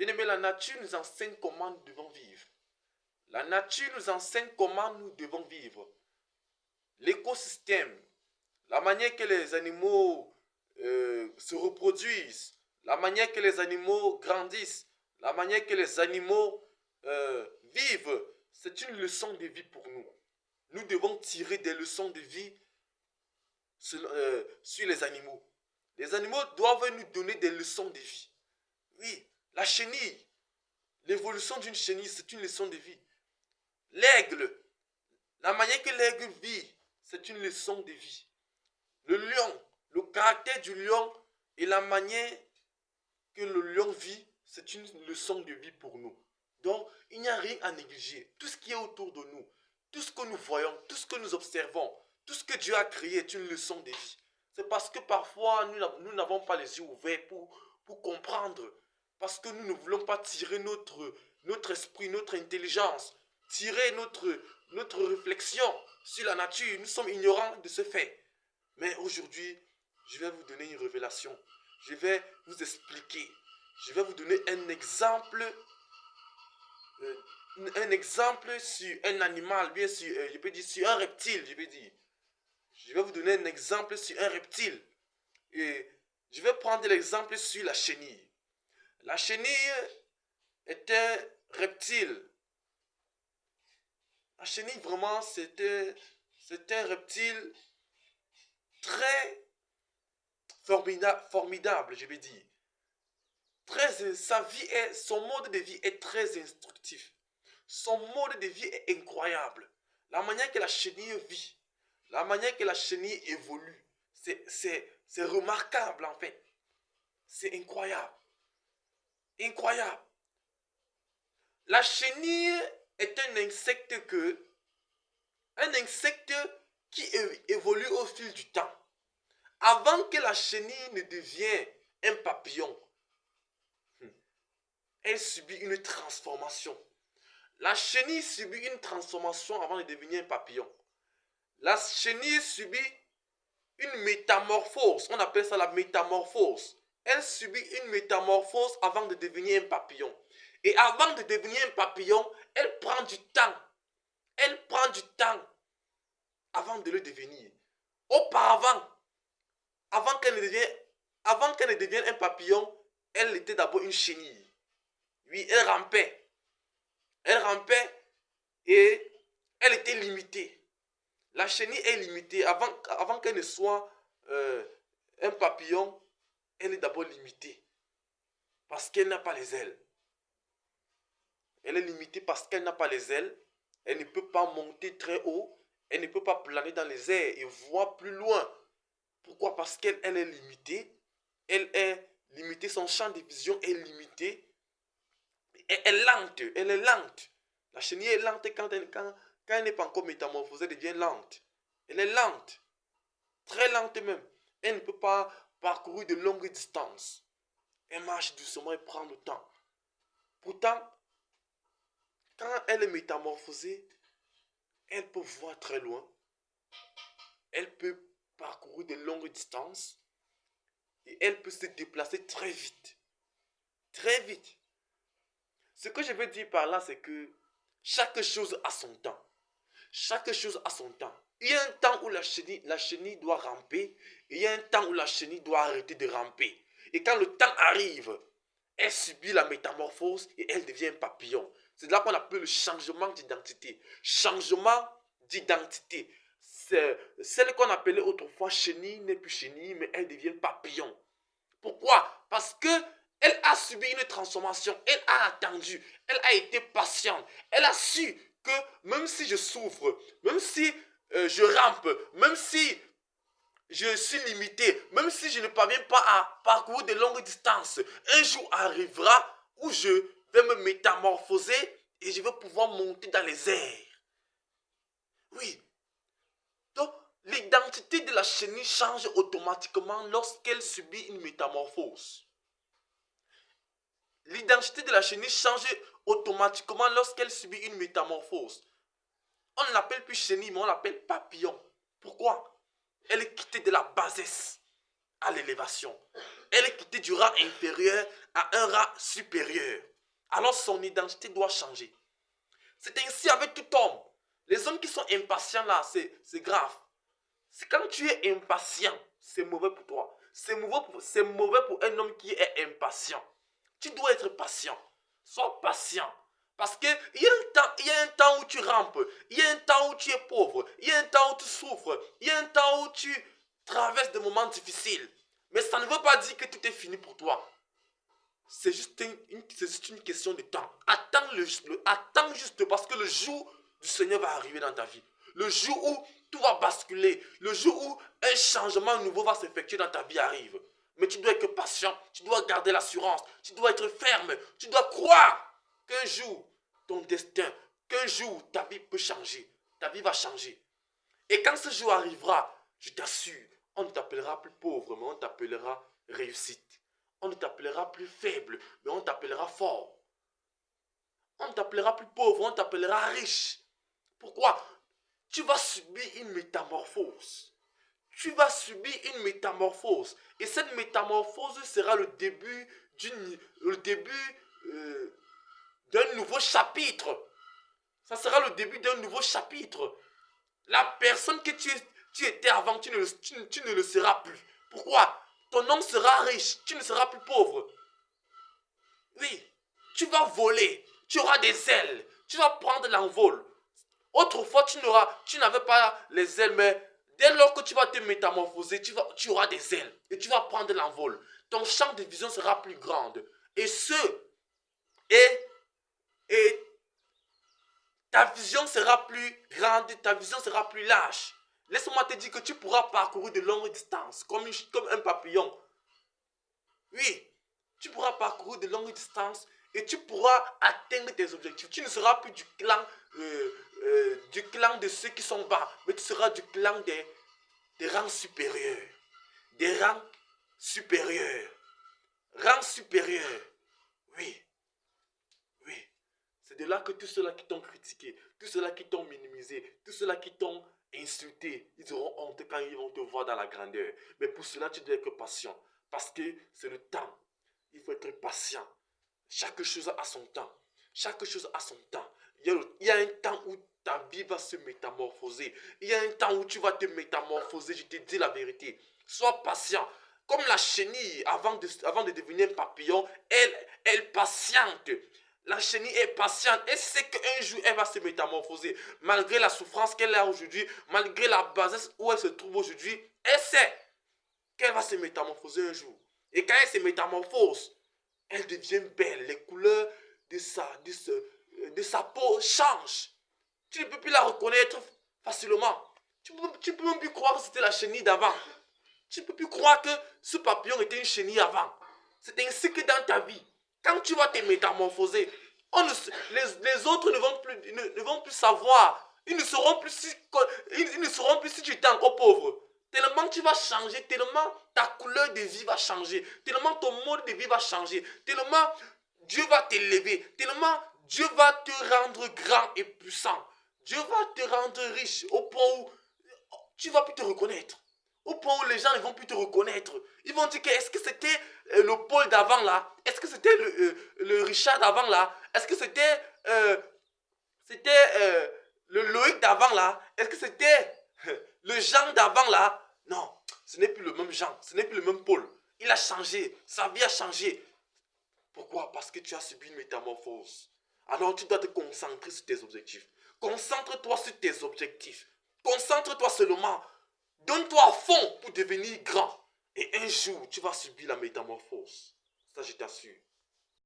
Bien-aimés, la nature nous enseigne comment nous devons vivre. La nature nous enseigne comment nous devons vivre. L'écosystème, la manière que les animaux se reproduisent, la manière que les animaux grandissent, la manière que les animaux vivent, c'est une leçon de vie pour nous. Nous devons tirer des leçons de vie sur les animaux. Les animaux doivent nous donner des leçons de vie. Oui, la chenille, l'évolution d'une chenille, c'est une leçon de vie. L'aigle, la manière que l'aigle vit, c'est une leçon de vie. Le lion, le caractère du lion et la manière que le lion vit, c'est une leçon de vie pour nous. Donc, il n'y a rien à négliger. Tout ce qui est autour de nous, tout ce que nous voyons, tout ce que nous observons, tout ce que Dieu a créé est une leçon de vie. C'est parce que parfois, nous n'avons pas les yeux ouverts pour comprendre. Parce que nous ne voulons pas tirer notre esprit, notre intelligence, tirer notre réflexion sur la nature. Nous sommes ignorants de ce fait. Mais aujourd'hui, je vais vous donner une révélation. Je vais vous expliquer. Je vais vous donner un exemple sur un animal, bien sûr, je peux dire sur un reptile, je vais dire. Je vais vous donner un exemple sur un reptile. Et je vais prendre l'exemple sur la chenille. La chenille est un reptile. La chenille, vraiment, c'est un reptile très formidable, je vais dire. Son mode de vie est très instructif. Son mode de vie est incroyable. La manière que la chenille vit, la manière que la chenille évolue, c'est remarquable en fait. C'est incroyable. Incroyable. La chenille est un insecte qui évolue au fil du temps. Avant que la chenille ne devienne un papillon, elle subit une transformation. La chenille subit une transformation avant de devenir un papillon. La chenille subit une métamorphose. On appelle ça la métamorphose. Elle subit une métamorphose avant de devenir un papillon. Et avant de devenir un papillon, elle prend du temps. Elle prend du temps avant de le devenir. Auparavant, avant qu'elle ne devienne un papillon, elle était d'abord une chenille. Oui, elle rampait. Elle rampait et elle était limitée. La chenille est limitée. Avant qu'elle ne soit un papillon, elle est d'abord limitée. Parce qu'elle n'a pas les ailes. Elle est limitée parce qu'elle n'a pas les ailes. Elle ne peut pas monter très haut. Elle ne peut pas planer dans les airs et voir plus loin. Pourquoi? Parce qu'elle est limitée. Elle est limitée. Son champ de vision est limité. Elle est lente. Elle est lente. La chenille est lente quand elle n'est pas encore métamorphosée, elle devient lente. Elle est lente. Très lente même. Elle ne peut pas parcourir de longues distances. Elle marche doucement et prend le temps. Pourtant, quand elle est métamorphosée, elle peut voir très loin. Elle peut parcourir de longues distances. Et elle peut se déplacer très vite. Très vite. Ce que je veux dire par là, c'est que chaque chose a son temps. Chaque chose a son temps. Il y a un temps où la chenille doit ramper. Et il y a un temps où la chenille doit arrêter de ramper. Et quand le temps arrive, elle subit la métamorphose et elle devient un papillon. C'est là qu'on appelle le changement d'identité. Changement d'identité. Celle qu'on appelait autrefois chenille n'est plus chenille, mais elle devient papillon. Pourquoi? Parce que elle a subi une transformation. Elle a attendu. Elle a été patiente. Elle a su que même si je souffre, même si je rampe, même si je suis limité, même si je ne parviens pas à parcourir de longues distances, un jour arrivera où je vais me métamorphoser et je vais pouvoir monter dans les airs. Oui. Donc, l'identité de la chenille change automatiquement lorsqu'elle subit une métamorphose. L'identité de la chenille change automatiquement lorsqu'elle subit une métamorphose. On ne l'appelle plus chenille, mais on l'appelle papillon. Pourquoi? Elle est quittée de la bassesse à l'élévation. Elle est quittée du rang inférieur à un rang supérieur. alors son identité doit changer. C'est ainsi avec tout homme. Les hommes qui sont impatients là, c'est grave. C'est quand tu es impatient, c'est mauvais pour toi. C'est mauvais pour un homme qui est impatient. Tu dois être patient. Sois patient. Parce qu'il y a un temps où tu rampes, il y a un temps où tu es pauvre, il y a un temps où tu souffres, il y a un temps où tu traverses des moments difficiles. Mais ça ne veut pas dire que tout est fini pour toi. C'est juste une question de temps. Attends juste parce que le jour du Seigneur va arriver dans ta vie. Le jour où tout va basculer. Le jour où un changement nouveau va s'effectuer dans ta vie arrive. Mais tu dois être patient. Tu dois garder l'assurance. Tu dois être ferme. Tu dois croire qu'un jour, ton destin, qu'un jour, ta vie peut changer. Ta vie va changer. Et quand ce jour arrivera, je t'assure, on ne t'appellera plus pauvre, mais on t'appellera réussite. On ne t'appellera plus faible, mais on t'appellera fort. On ne t'appellera plus pauvre, on t'appellera riche. Pourquoi? Tu vas subir une métamorphose. Tu vas subir une métamorphose. Et cette métamorphose sera le début d'un nouveau chapitre. Ça sera le début d'un nouveau chapitre. La personne que tu étais avant, tu ne le seras plus. Pourquoi? Ton nom sera riche, tu ne seras plus pauvre. Oui, tu vas voler, tu auras des ailes, tu vas prendre l'envol. Autrefois, tu n'avais pas les ailes, mais dès lors que tu vas te métamorphoser, tu auras des ailes et tu vas prendre l'envol. Ton champ de vision sera plus grand. Et et ta vision sera plus grande, ta vision sera plus large. Laisse-moi te dire que tu pourras parcourir de longues distances, comme un papillon. Oui, tu pourras parcourir de longues distances et tu pourras atteindre tes objectifs. Tu ne seras plus du clan de ceux qui sont bas, mais tu seras du clan des rangs supérieurs. Des rangs supérieurs. Rangs supérieurs. Oui, oui. C'est de là que tous ceux-là qui t'ont critiqué, tous ceux-là qui t'ont minimisé, tous ceux-là qui t'ont insulté, ils auront honte quand ils vont te voir dans la grandeur. Mais pour cela, tu dois être patient. Parce que c'est le temps. Il faut être patient. Chaque chose a son temps. Chaque chose a son temps. Il y a un temps où ta vie va se métamorphoser. Il y a un temps où tu vas te métamorphoser. Je te dis la vérité. Sois patient. Comme la chenille, avant de devenir un papillon, elle patiente. La chenille est patiente et sait qu'un jour elle va se métamorphoser. Malgré la souffrance qu'elle a aujourd'hui, malgré la bassesse où elle se trouve aujourd'hui, elle sait qu'elle va se métamorphoser un jour. Et quand elle se métamorphose, elle devient belle. Les couleurs de sa peau changent. Tu ne peux plus la reconnaître facilement. Tu ne peux même plus croire que c'était la chenille d'avant. Tu ne peux plus croire que ce papillon était une chenille avant. C'est ainsi que dans ta vie, quand tu vas te métamorphoser, les autres ne vont plus savoir. Ils ne sauront plus si tu étais encore pauvre. Tellement tu vas changer, tellement ta couleur de vie va changer, tellement ton mode de vie va changer, tellement Dieu va t'élever, tellement Dieu va te rendre grand et puissant. Dieu va te rendre riche au point où tu ne vas plus te reconnaître. Au point où les gens ne vont plus te reconnaître. Ils vont dire que est-ce que c'était le Paul d'avant là? Est-ce que c'était le Richard d'avant là? Est-ce que c'était le Loïc d'avant là? Est-ce que c'était le Jean d'avant là? Non, ce n'est plus le même Jean, ce n'est plus le même Paul. Il a changé, sa vie a changé. Pourquoi? Parce que tu as subi une métamorphose. Alors tu dois te concentrer sur tes objectifs. Concentre-toi sur tes objectifs. Concentre-toi seulement. Donne-toi à fond pour devenir grand. Et un jour, tu vas subir la métamorphose. Ça, je t'assure.